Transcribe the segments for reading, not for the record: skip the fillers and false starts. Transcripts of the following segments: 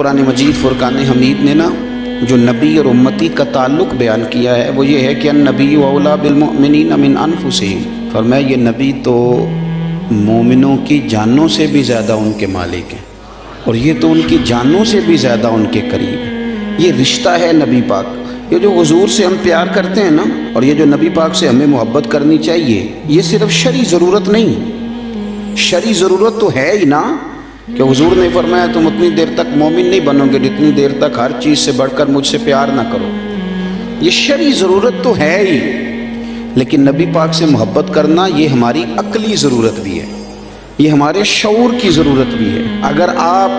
قرآن مجید فرقان حمید نے نا جو نبی اور امتی کا تعلق بیان کیا ہے وہ یہ ہے کہ النبی اولیٰ بالمؤمنین من انفسہم، فرمایا یہ نبی تو مومنوں کی جانوں سے بھی زیادہ ان کے مالک ہیں اور یہ تو ان کی جانوں سے بھی زیادہ ان کے قریب ہے۔ یہ رشتہ ہے نبی پاک، یہ جو حضور سے ہم پیار کرتے ہیں نا اور یہ جو نبی پاک سے ہمیں محبت کرنی چاہیے، یہ صرف شرعی ضرورت نہیں، شرعی ضرورت تو ہے ہی نا کہ حضور نے فرمایا تم اتنی دیر تک مومن نہیں بنو گے جتنی دیر تک ہر چیز سے بڑھ کر مجھ سے پیار نہ کرو، یہ شرعی ضرورت تو ہے ہی، لیکن نبی پاک سے محبت کرنا یہ ہماری عقلی ضرورت بھی ہے، یہ ہمارے شعور کی ضرورت بھی ہے۔ اگر آپ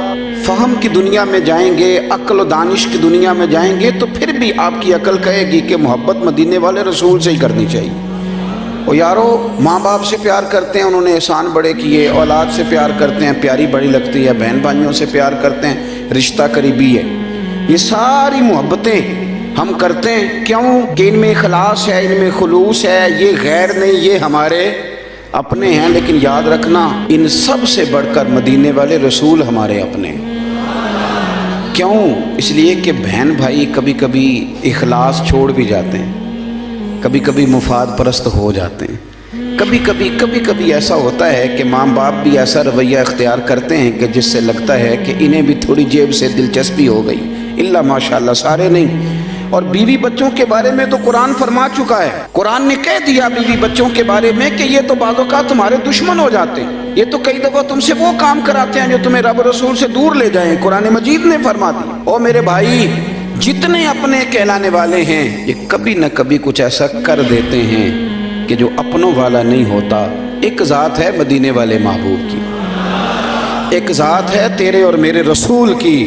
فہم کی دنیا میں جائیں گے، عقل و دانش کی دنیا میں جائیں گے تو پھر بھی آپ کی عقل کہے گی کہ محبت مدینے والے رسول سے ہی کرنی چاہیے۔ اور یارو ماں باپ سے پیار کرتے ہیں، انہوں نے احسان بڑے کیے، اولاد سے پیار کرتے ہیں، پیاری بڑی لگتی ہے، بہن بھائیوں سے پیار کرتے ہیں، رشتہ قریبی ہے، یہ ساری محبتیں ہم کرتے ہیں کیوں کہ ان میں اخلاص ہے، ان میں خلوص ہے، یہ غیر نہیں، یہ ہمارے اپنے ہیں۔ لیکن یاد رکھنا ان سب سے بڑھ کر مدینے والے رسول ہمارے اپنے ہیں۔ کیوں؟ اس لیے کہ بہن بھائی کبھی کبھی اخلاص چھوڑ بھی جاتے ہیں، کبھی کبھی مفاد پرست ہو جاتے ہیں، کبھی کبھی ایسا ہوتا ہے کہ ماں باپ بھی ایسا رویہ اختیار کرتے ہیں کہ جس سے لگتا ہے کہ انہیں بھی تھوڑی جیب سے دلچسپی ہو گئی، اللہ ماشاءاللہ سارے نہیں۔ اور بیوی بچوں کے بارے میں تو قرآن فرما چکا ہے، قرآن نے کہہ دیا بیوی بچوں کے بارے میں کہ یہ تو بعض اوقات تمہارے دشمن ہو جاتے ہیں، یہ تو کئی دفعہ تم سے وہ کام کراتے ہیں جو تمہیں رب رسول سے دور لے جائیں، قرآن مجید نے فرما دیا۔ او میرے بھائی، جتنے اپنے کہلانے والے ہیں یہ کبھی نہ کبھی کچھ ایسا کر دیتے ہیں کہ جو اپنوں والا نہیں ہوتا۔ ایک ذات ہے مدینے والے محبوب کی، ایک ذات ہے تیرے اور میرے رسول کی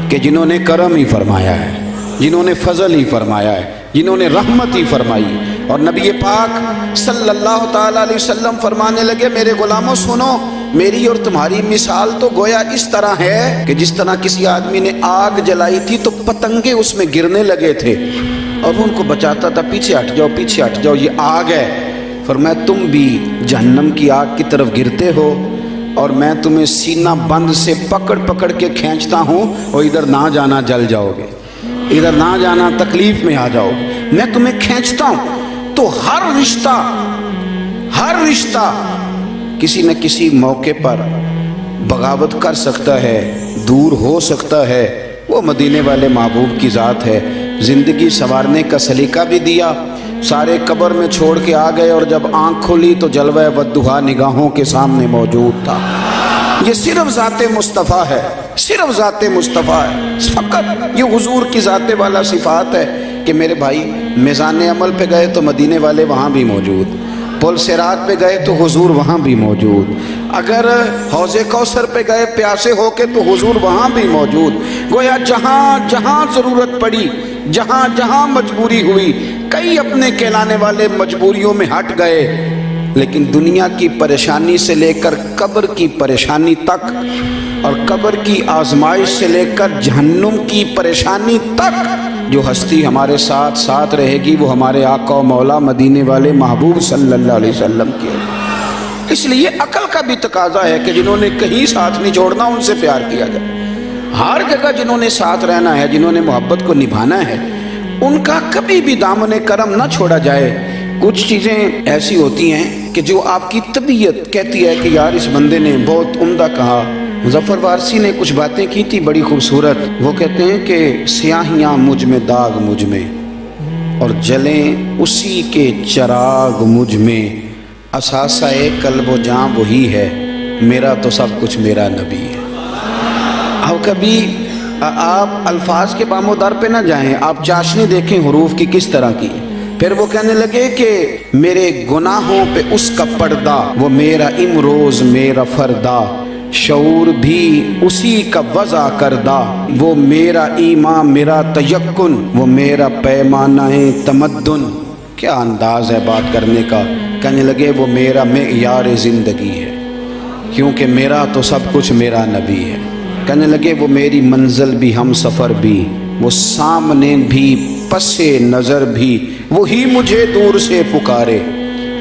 کہ جنہوں نے کرم ہی فرمایا ہے، جنہوں نے فضل ہی فرمایا ہے، جنہوں نے رحمت ہی فرمائی۔ اور نبی پاک صلی اللہ تعالیٰ علیہ وسلم فرمانے لگے میرے غلاموں سنو، میری اور تمہاری مثال تو گویا اس طرح ہے کہ جس طرح کسی آدمی نے آگ جلائی تھی تو پتنگے اس میں گرنے لگے تھے اور ان کو بچاتا تھا، پیچھے ہٹ جاؤ پیچھے ہٹ جاؤ، یہ آگ ہے۔ فرمایا تم بھی جہنم کی آگ کی طرف گرتے ہو اور میں تمہیں سینہ بند سے پکڑ پکڑ کے کھینچتا ہوں اور ادھر نہ جانا جل جاؤ گے، ادھر نہ جانا تکلیف میں آ جاؤ، میں تمہیں کھینچتا ہوں۔ تو ہر رشتہ کسی نہ کسی موقع پر بغاوت کر سکتا ہے، دور ہو سکتا ہے، وہ مدینے والے محبوب کی ذات ہے۔ زندگی سنوارنے کا سلیقہ بھی دیا، سارے قبر میں چھوڑ کے آ گئے اور جب آنکھ کھلی تو جلوہ والضحیٰ نگاہوں کے سامنے موجود تھا۔ یہ صرف ذات مصطفیٰ ہے، صرف ذات مصطفیٰ ہے، فقط یہ حضور کی ذات والا صفات ہے کہ میرے بھائی میزان عمل پہ گئے تو مدینے والے وہاں بھی موجود، پل صراط پہ گئے تو حضور وہاں بھی موجود، اگر حوض کوثر پہ گئے پیاسے ہو کے تو حضور وہاں بھی موجود۔ گویا جہاں جہاں ضرورت پڑی، جہاں جہاں مجبوری ہوئی، کئی اپنے کہلانے والے مجبوریوں میں ہٹ گئے، لیکن دنیا کی پریشانی سے لے کر قبر کی پریشانی تک اور قبر کی آزمائش سے لے کر جہنم کی پریشانی تک جو ہستی ہمارے ساتھ ساتھ رہے گی وہ ہمارے آقا و مولا مدینے والے محبوب صلی اللہ علیہ وسلم کی ہے۔ اس لیے عقل کا بھی تقاضا ہے کہ جنہوں نے کہیں ساتھ نہیں چھوڑنا ان سے پیار کیا جائے، ہر جگہ جنہوں نے ساتھ رہنا ہے، جنہوں نے محبت کو نبھانا ہے، ان کا کبھی بھی دامن کرم نہ چھوڑا جائے۔ کچھ چیزیں ایسی ہوتی ہیں کہ جو آپ کی طبیعت کہتی ہے کہ یار اس بندے نے بہت عمدہ کہا۔ مظفر وارسی نے کچھ باتیں کی تھی بڑی خوبصورت، وہ کہتے ہیں کہ سیاہیاں مجھ میں داغ مجھ میں اور جلیں اسی کے چراغ مجھ میں، اثاثہ قلب و جاں وہی ہے، میرا تو سب کچھ میرا نبی ہے۔ اب کبھی آپ الفاظ کے بام و در پہ نہ جائیں، آپ چاشنی دیکھیں حروف کی کس طرح کی۔ پھر وہ کہنے لگے کہ میرے گناہوں پہ اس کا پردہ، وہ میرا امروز میرا فردہ، شعور بھی اسی کا وضع کردہ، وہ میرا ایمان میرا تیقن، وہ میرا پیمانہ تمدن۔ کیا انداز ہے بات کرنے کا۔ کہنے لگے وہ میرا معیار زندگی ہے کیونکہ میرا تو سب کچھ میرا نبی ہے۔ کہنے لگے وہ میری منزل بھی ہم سفر بھی، وہ سامنے بھی پس نظر بھی، وہی مجھے دور سے پکارے۔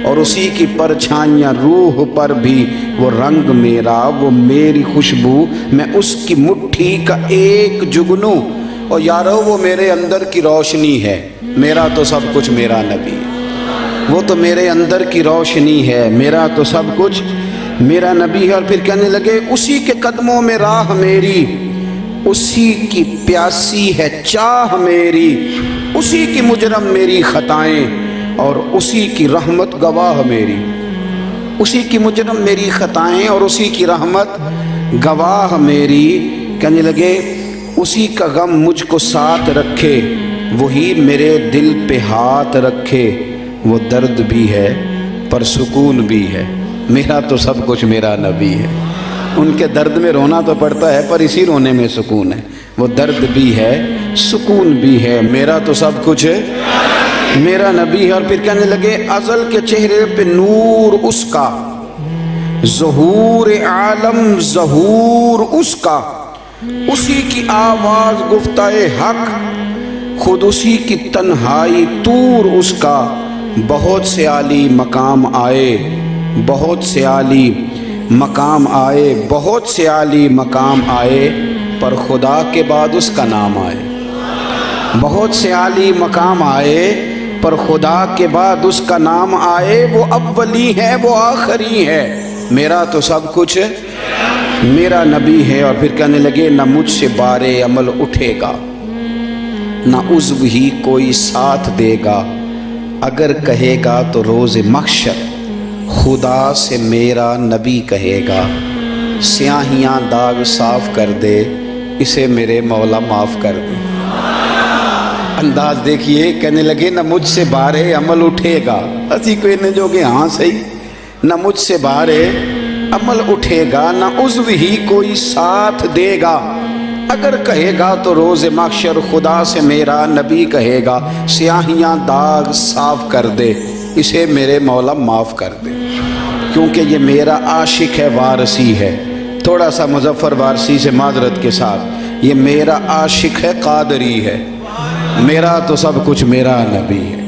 اور اسی کی پرچھائیاں روح پر بھی، وہ رنگ میرا، وہ میری خوشبو، میں اس کی مٹھی کا ایک جگنو، اور یارو وہ میرے اندر کی روشنی ہے۔ میرا تو سب کچھ میرا نبی ہے، وہ تو میرے اندر کی روشنی ہے، میرا تو سب کچھ میرا نبی ہے۔ اور پھر کہنے لگے اسی کے قدموں میں راہ میری، اسی کی پیاسی ہے چاہ میری، اسی کی مجرم میری خطائیں اور اسی کی رحمت گواہ میری، اسی کی مجرم میری خطائیں اور اسی کی رحمت گواہ میری۔ کہنے لگے اسی کا غم مجھ کو ساتھ رکھے، وہی میرے دل پہ ہاتھ رکھے، وہ درد بھی ہے پر سکون بھی ہے، میرا تو سب کچھ میرا نبی ہے۔ ان کے درد میں رونا تو پڑتا ہے پر اسی رونے میں سکون ہے، وہ درد بھی ہے سکون بھی ہے، میرا تو سب کچھ میرا نبی ہے۔ اور پھر کہنے لگے ازل کے چہرے پہ نور اس کا، ظہور عالم ظہور اس کا، اسی کی آواز گفتہ حق، خود اسی کی تنہائی طور اس کا، بہت سے عالی مقام آئے، بہت سے عالی مقام آئے، بہت سے عالی مقام آئے، پر خدا کے بعد اس کا نام آئے۔ بہت سے عالی مقام آئے پر خدا کے بعد اس کا نام آئے، وہ اولی ہے وہ آخری ہے، میرا تو سب کچھ میرا نبی ہے۔ اور پھر کہنے لگے نہ مجھ سے بار عمل اٹھے گا، نہ عضو ہی کوئی ساتھ دے گا، اگر کہے گا تو روز محشر خدا سے میرا نبی کہے گا، سیاہیاں داغ صاف کر دے، اسے میرے مولا معاف کر دے۔ انداز دیکھیے، کہنے لگے نہ مجھ سے بار عمل اٹھے گا، اسی کو انہیں جو کہ ہاں صحیح، نہ مجھ سے بار عمل اٹھے گا، نہ عضو ہی کوئی ساتھ دے گا، اگر کہے گا تو روز محشر خدا سے میرا نبی کہے گا، سیاہیاں داغ صاف کر دے، اسے میرے مولا معاف کر دے۔ کیونکہ یہ میرا عاشق ہے وارثی ہے، تھوڑا سا مظفر وارثی سے معذرت کے ساتھ، یہ میرا عاشق ہے قادری ہے، میرا تو سب کچھ میرا نبی ہے۔